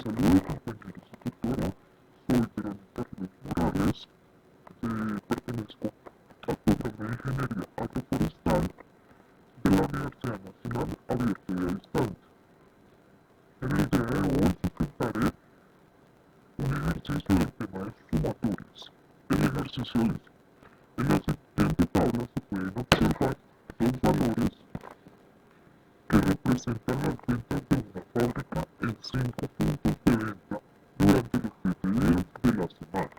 saludo compañeros y tutora, soy Verónica Ríos Morales, pertenezco al programa de Ingeniería Agroforestal de la Universidad Nacional Abierta y a Distancia. En el día de hoy presentaré un ejercicio del tema de sumatorias. El ejercicio dice, en la siguiente tabla se pueden observar dos valores que representan las ventas de una fábrica en 5 puntos de venta durante los 7 días de la semana.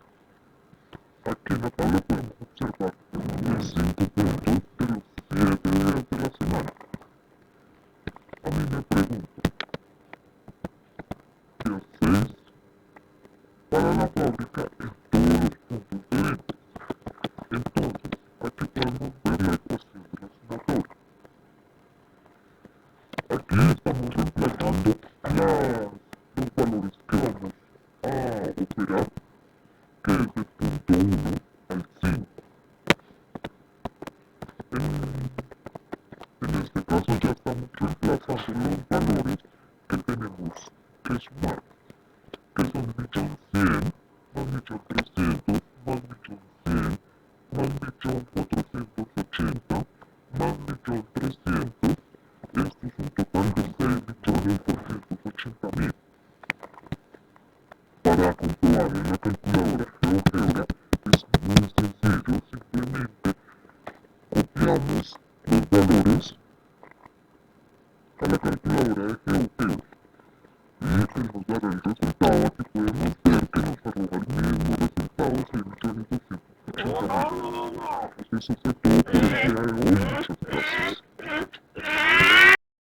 Aquí en la tabla podemos observar los 5 puntos de los 7 días de la semana. A mí me pregunto, ¿qué hacéis para la fábrica en todos los puntos de venta? Entonces, aquí podemos ver la ecuación de la sumatoria. Aquí estamos reemplazando los valores que vamos a operar, que es del punto 1 al 5. En este caso ya estamos reemplazando los valores que tenemos que sumar, que son 1.100.000 más 1.300.000 más 1.100.000 más 1.480.000 más 1.300.000. Esto es un total de 6.480.000. Para comprobar en la calculadora GeoGebra es muy sencillo, simplemente copiamos los valores a la calculadora de GeoGebra y que nos dará el resultado. Aquí podemos ver que nos arroja el mismo resultado, 6.280.000. Eso